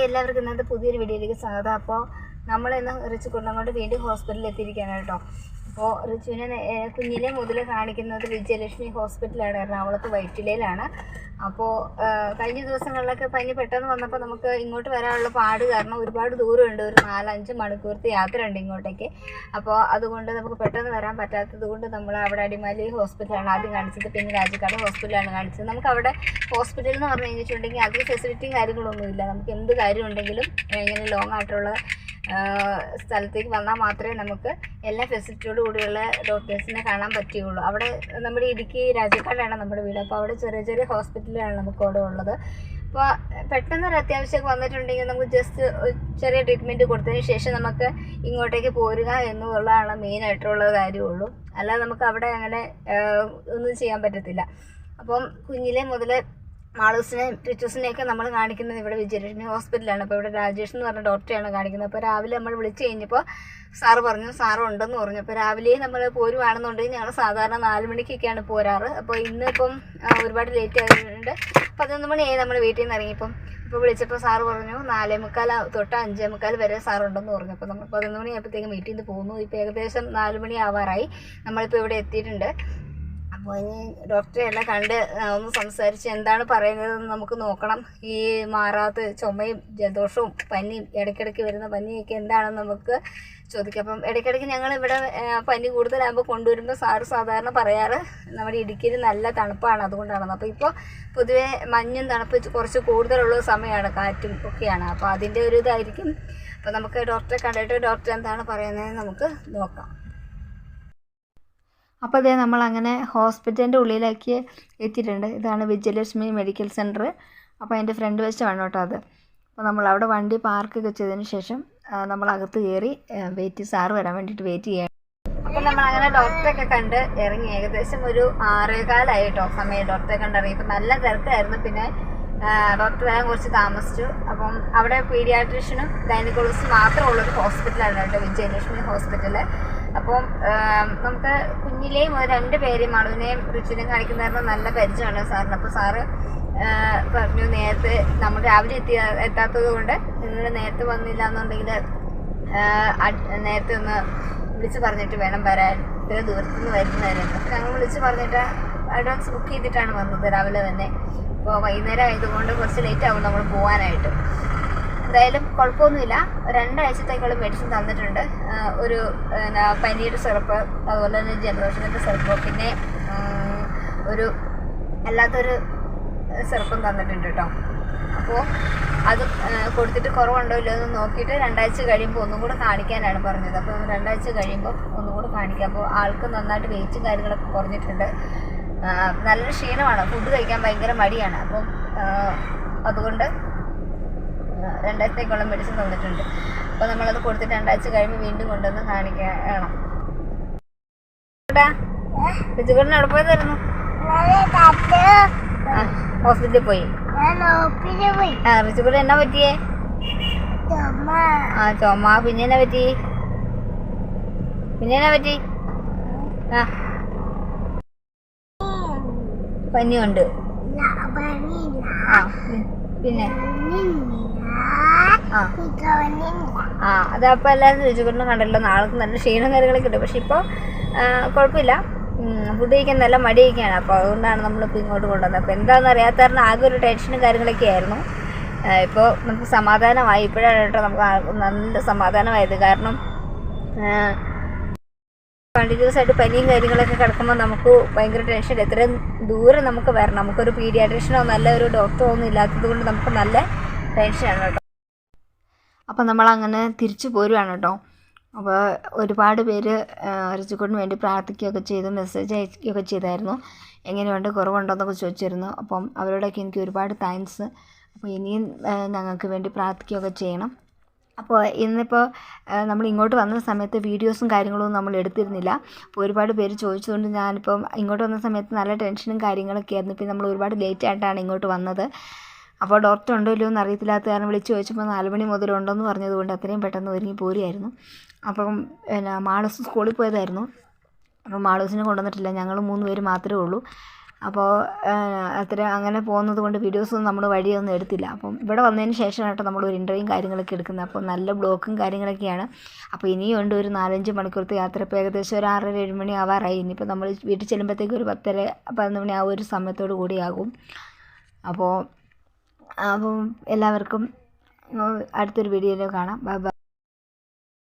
എല്ലാവർക്കും ഇന്നത്തെ പുതിയൊരു വീഡിയോയിലേക്ക് സ്വാഗതം. അപ്പോൾ നമ്മളിന്ന് റിച്ചു കൊണ്ടങ്ങോട്ട് വീണ്ടും ഹോസ്പിറ്റലിൽ എത്തിയിരിക്കുകയാണ് കേട്ടോ. അപ്പോൾ റിച്ചുവിനെ കുഞ്ഞിലെ മുതൽ കാണിക്കുന്നത് വിജയലക്ഷ്മി ഹോസ്പിറ്റലാണ്, എറണാകുളത്ത് വൈറ്റിലയിലാണ്. അപ്പോൾ കഴിഞ്ഞ ദിവസങ്ങളിലൊക്കെ പനി പെട്ടെന്ന് വന്നപ്പോൾ നമുക്ക് ഇങ്ങോട്ട് വരാനുള്ള പാട് കാരണം ഒരുപാട് ദൂരമുണ്ട്, ഒരു 4-5 മണിക്കൂറത്തെ യാത്ര ഉണ്ട് ഇങ്ങോട്ടേക്ക്. അപ്പോൾ അതുകൊണ്ട് നമുക്ക് പെട്ടെന്ന് വരാൻ പറ്റാത്തത് കൊണ്ട് നമ്മൾ അവിടെ അടിമാലി ഹോസ്പിറ്റലാണ് ആദ്യം കാണിച്ചത്, പിന്നെ രാജക്കാട് ഹോസ്പിറ്റലാണ് കാണിച്ചത്. നമുക്ക് അവിടെ ഹോസ്പിറ്റൽ എന്ന് പറഞ്ഞു കഴിഞ്ഞിട്ടുണ്ടെങ്കിൽ അധികം ഫെസിലിറ്റിയും കാര്യങ്ങളൊന്നുമില്ല. നമുക്ക് എന്ത് കാര്യം ഉണ്ടെങ്കിലും ഇങ്ങനെ ലോങ് ആയിട്ടുള്ള സ്ഥലത്തേക്ക് വന്നാൽ മാത്രമേ നമുക്ക് എല്ലാ ഫെസിലിറ്റിയോട് കൂടിയുള്ള ഡോക്ടേഴ്സിനെ കാണാൻ പറ്റുകയുള്ളൂ. അവിടെ നമ്മുടെ ഇടുക്കി രാജക്കാടാണ് നമ്മുടെ വീട്. അപ്പോൾ അവിടെ ചെറിയ ചെറിയ ഹോസ്പിറ്റലാണ് നമുക്ക് അവിടെ ഉള്ളത്. അപ്പോൾ പെട്ടെന്നൊരു അത്യാവശ്യമൊക്കെ വന്നിട്ടുണ്ടെങ്കിൽ നമുക്ക് ജസ്റ്റ് ചെറിയ ട്രീറ്റ്മെൻറ്റ് കൊടുത്തതിന് ശേഷം നമുക്ക് ഇങ്ങോട്ടേക്ക് പോരുക എന്നുള്ളതാണ് മെയിനായിട്ടുള്ള കാര്യമുള്ളൂ. അല്ലാതെ നമുക്ക് അവിടെ അങ്ങനെ ഒന്നും ചെയ്യാൻ പറ്റത്തില്ല. അപ്പം കുഞ്ഞിലെ മുതൽ മാളൂസിനെയും റിച്ചൂസിനെയൊക്കെ നമ്മൾ കാണിക്കുന്നത് ഇവിടെ വിജയലക്ഷ്മി ഹോസ്പിറ്റലാണ്. അപ്പോൾ ഇവിടെ രാജേഷ് എന്ന് പറഞ്ഞ ഡോക്ടറെയാണ് കാണിക്കുന്നത്. അപ്പോൾ രാവിലെ നമ്മൾ വിളിച്ച് കഴിഞ്ഞപ്പോൾ സാറ് പറഞ്ഞു, സാറ് ഉണ്ടെന്ന് പറഞ്ഞു. അപ്പോൾ രാവിലെ നമ്മൾ പോരുവാണെന്നുണ്ടെങ്കിൽ ഞങ്ങൾ സാധാരണ 4 മണിക്കൊക്കെയാണ് പോരാറ്. അപ്പോൾ ഇന്നിപ്പം ഒരുപാട് ലേറ്റ് ആയതുകൊണ്ട് 11 മണിയായി നമ്മൾ വീട്ടിൽ നിന്ന് ഇറങ്ങിയപ്പം. ഇപ്പോൾ വിളിച്ചപ്പോൾ സാറ് പറഞ്ഞു 4:45 തൊട്ട് 5:45 വരെ സാറുണ്ടെന്ന് പറഞ്ഞു. അപ്പോൾ നമ്മൾ 11 മണിയായപ്പോഴത്തേക്കും വീട്ടിൽ നിന്ന് പോകുന്നു. ഇപ്പോൾ ഏകദേശം 4 മണി ആവാറായി. നമ്മളിപ്പോൾ ഇവിടെ എത്തിയിട്ടുണ്ട്. അപ്പോൾ ഇനി ഡോക്ടറെ എല്ലാം കണ്ട് ഒന്ന് സംസാരിച്ച് എന്താണ് പറയുന്നതെന്ന് നമുക്ക് നോക്കണം. ഈ മാറാത്ത ചുമയും ജലദോഷവും പനിയും ഇടയ്ക്കിടയ്ക്ക് വരുന്ന പനിയൊക്കെ എന്താണെന്ന് നമുക്ക് ചോദിക്കാം. അപ്പം ഇടയ്ക്കിടയ്ക്ക് ഞങ്ങളിവിടെ പനി കൂടുതലാകുമ്പോൾ കൊണ്ടുവരുമ്പോൾ സാറ് സാധാരണ പറയാറ് നമ്മുടെ ഇടുക്കിയിൽ നല്ല തണുപ്പാണ്, അതുകൊണ്ടാണ്. അപ്പോൾ ഇപ്പോൾ പൊതുവെ മഞ്ഞും തണുപ്പ് കുറച്ച് കൂടുതലുള്ള സമയമാണ്, കാറ്റും ഒക്കെയാണ്. അപ്പോൾ അതിൻ്റെ ഒരു ഇതായിരിക്കും. അപ്പോൾ നമുക്ക് ഡോക്ടറെ കണ്ടിട്ട് ഡോക്ടർ എന്താണ് പറയുന്നതെന്ന് നമുക്ക് നോക്കാം. അപ്പോൾ അതേ നമ്മളങ്ങനെ ഹോസ്പിറ്റലിൻ്റെ ഉള്ളിലേക്ക് എത്തിയിട്ടുണ്ട്. ഇതാണ് വിജയലക്ഷ്മി മെഡിക്കൽ സെൻറ്റർ. അപ്പോൾ അതിൻ്റെ ഫ്രണ്ട് വശമാണ് കേട്ടോ അത്. അപ്പോൾ നമ്മളവിടെ വണ്ടി പാർക്കൊക്കെ ചെയ്തതിന് ശേഷം നമ്മളകത്ത് കയറി സാറ് വരാൻ വേണ്ടിയിട്ട് വെയിറ്റ് ചെയ്യണം. അപ്പോൾ നമ്മളങ്ങനെ ഡോക്ടറെയൊക്കെ കണ്ട് ഇറങ്ങി. ഏകദേശം ഒരു 6:15 കേട്ടോ സമയം ഡോക്ടറെ കണ്ടിറങ്ങി. ഇപ്പം നല്ല തിരക്കായിരുന്നു. പിന്നെ ഡോക്ടർ വരാൻ കുറച്ച് താമസിച്ചു. അപ്പം അവിടെ പീഡിയാട്രീഷ്യനും ഗൈനക്കോളജിസ്റ്റും മാത്രമുള്ളൊരു ഹോസ്പിറ്റലാണ് കേട്ടോ വിജയലക്ഷ്മി ഹോസ്പിറ്റൽ. അപ്പം നമുക്ക് കുഞ്ഞിലെയും 2 പേരെയും മാളുവിനെയും റിച്ചുവിനെയും കാണിക്കുന്നതായിരുന്നു നല്ല പരിചയമാണ് സാറിന്. അപ്പോൾ സാറ് പറഞ്ഞു നേരത്തെ നമ്മൾ രാവിലെ എത്താത്തത് കൊണ്ട് നിങ്ങൾ നേരത്തെ വന്നില്ല എന്നുണ്ടെങ്കിൽ നേരത്തെ ഒന്ന് വിളിച്ച് പറഞ്ഞിട്ട് വേണം വരാൻ, ഇത്ര ദൂരത്തുനിന്ന് വരുന്നതായിരുന്നു. അപ്പോൾ ഞങ്ങൾ വിളിച്ച് പറഞ്ഞിട്ട് അഡ്വാൻസ് ബുക്ക് ചെയ്തിട്ടാണ് വന്നത് രാവിലെ തന്നെ. അപ്പോൾ വൈകുന്നേരം ആയതുകൊണ്ട് കുറച്ച് ലേറ്റ് ആകും നമ്മൾ പോകാനായിട്ട്. എന്തായാലും കുഴപ്പമൊന്നുമില്ല. 2 ആഴ്ചത്തേക്കുള്ള മെഡിസിൻ തന്നിട്ടുണ്ട്. ഒരു പനിയുടെ സിറപ്പ്, അതുപോലെ തന്നെ ജലദോഷത്തിൻ്റെ സിറപ്പ്, പിന്നെ ഒരു അല്ലാത്തൊരു സിറപ്പും തന്നിട്ടുണ്ട് കേട്ടോ. അപ്പോൾ അത് കൊടുത്തിട്ട് കുറവുണ്ടോ ഇല്ലയോ എന്ന് നോക്കിയിട്ട് 2 ആഴ്ച കഴിയുമ്പോൾ ഒന്നും കൂടെ കാണിക്കാനാണ് പറഞ്ഞത്. അപ്പോൾ 2 ആഴ്ച കഴിയുമ്പോൾ ഒന്നും കൂടെ കാണിക്കാം. അപ്പോൾ ആൾക്ക് നന്നായിട്ട് വെയിറ്റും കാര്യങ്ങളൊക്കെ കുറഞ്ഞിട്ടുണ്ട്. നല്ലൊരു ക്ഷീണമാണ്, ഫുഡ് കഴിക്കാൻ ഭയങ്കര മടിയാണ്. അപ്പം അതുകൊണ്ട് 2 ആഴ്ചത്തേക്കുള്ള മെഡിസിൻ തന്നിട്ടുണ്ട്. അപ്പോൾ നമ്മളത് കൊടുത്തിട്ട് 2 ആഴ്ച കഴിയുമ്പോൾ വീണ്ടും കൊണ്ടുവന്ന് കാണിക്കണം. റിച്ചുകൂടിന് എവിടെ പോയതായിരുന്നു? ഹോസ്പിറ്റലിൽ പോയി. റിച്ചുകൂടി എന്നാ പറ്റിയേ? ചുമ. പിന്നെ എന്നാ പറ്റി? പനിയുണ്ട്. പിന്നെ അതപ്പോൾ എല്ലാവരും രുചികൊണ്ട് കണ്ടല്ലോ. നാളെ നല്ല ക്ഷീണം കാര്യങ്ങളൊക്കെ ഉണ്ട്. പക്ഷെ ഇപ്പോൾ കുഴപ്പമില്ല, ഫുഡ് കഴിക്കാൻ നല്ല മടിയൊക്കെയാണ്. അപ്പോൾ അതുകൊണ്ടാണ് നമ്മളിപ്പോൾ ഇങ്ങോട്ട് കൊണ്ടുവന്നത്. അപ്പോൾ എന്താണെന്ന് അറിയാത്ത കാരണം ആകെ ഒരു ടെൻഷനും കാര്യങ്ങളൊക്കെ ആയിരുന്നു. ഇപ്പോൾ നമുക്ക് സമാധാനമായി. ഇപ്പോഴാണ് കേട്ടോ നമുക്ക് നല്ല സമാധാനമായത്. കാരണം കണ്ടിന്യൂസ് ആയിട്ട് പനിയും കാര്യങ്ങളൊക്കെ കിടക്കുമ്പോൾ നമുക്ക് ഭയങ്കര ടെൻഷൻ. എത്രയും ദൂരം നമുക്ക് വരണം. നമുക്കൊരു പീഡിയാട്രീഷ്യനോ നല്ലൊരു ഡോക്ടറോ ഒന്നും ഇല്ലാത്തത് കൊണ്ട് നമുക്ക് നല്ല ടെൻഷനാണ് കേട്ടോ. അപ്പം നമ്മളങ്ങനെ തിരിച്ചു പോരുവാണ് കേട്ടോ. അപ്പോൾ ഒരുപാട് പേര് റിച്ചുകൂടിന് വേണ്ടി പ്രാർത്ഥിക്കുകയൊക്കെ ചെയ്തു, മെസ്സേജ് അയക്കുകയൊക്കെ ചെയ്തായിരുന്നു. എങ്ങനെയുണ്ട്, കുറവുണ്ടോ എന്നൊക്കെ ചോദിച്ചിരുന്നു. അപ്പം അവരോടൊക്കെ എനിക്ക് ഒരുപാട് താങ്ക്സ്. അപ്പോൾ ഇനിയും ഞങ്ങൾക്ക് വേണ്ടി പ്രാർത്ഥിക്കുകയൊക്കെ ചെയ്യണം. അപ്പോൾ ഇന്നിപ്പോൾ നമ്മൾ ഇങ്ങോട്ട് വന്ന സമയത്ത് വീഡിയോസും കാര്യങ്ങളൊന്നും നമ്മൾ എടുത്തിരുന്നില്ല. അപ്പോൾ ഒരുപാട് പേര് ചോദിച്ചതുകൊണ്ട് ഞാനിപ്പം ഇങ്ങോട്ട് വന്ന സമയത്ത് നല്ല ടെൻഷനും കാര്യങ്ങളൊക്കെ ആയിരുന്നു. പിന്നെ നമ്മൾ ഒരുപാട് ലേറ്റ് ആയിട്ടാണ് ഇങ്ങോട്ട് വന്നത്. അപ്പോൾ ഡോക്ടർ ഉണ്ടോ ഇല്ലയോ എന്ന് അറിയത്തില്ലാത്ത കാരണം വിളിച്ച് ചോദിച്ചപ്പോൾ 4 മണി മുതൽ ഉണ്ടെന്ന് പറഞ്ഞതുകൊണ്ട് അത്രയും പെട്ടെന്ന് ഒരുങ്ങി പോരുമായിരുന്നു. അപ്പം മാളൂസ് സ്കൂളിൽ പോയതായിരുന്നു. അപ്പോൾ മാളൂസിനെ കൊണ്ടുവന്നിട്ടില്ല, ഞങ്ങൾ 3 പേര് മാത്രമേ ഉള്ളൂ. അപ്പോൾ അങ്ങനെ പോകുന്നത് കൊണ്ട് വീഡിയോസൊന്നും നമ്മൾ വഴിയൊന്നും എടുത്തില്ല. അപ്പം ഇവിടെ വന്നതിന് ശേഷമാണ് കേട്ടോ നമ്മൾ ഒരു ഇൻ്റർവ്യൂവും കാര്യങ്ങളൊക്കെ എടുക്കുന്നത്. അപ്പോൾ നല്ല ബ്ലോക്കും കാര്യങ്ങളൊക്കെയാണ്. അപ്പോൾ ഇനിയുണ്ട് ഒരു 4-5 മണിക്കൂറത്തെ യാത്ര. ഇപ്പോൾ ഏകദേശം ഒരു 6-7 മണി ആവാറായി. ഇനിയിപ്പോൾ നമ്മൾ വീട്ടിൽ ചെല്ലുമ്പോഴത്തേക്ക് ഒരു 10-11 മണി ആ ഒരു സമയത്തോട് കൂടിയാകും. അപ്പം എല്ലാവർക്കും അടുത്തൊരു വീഡിയോയിൽ കാണാം. Bye bye.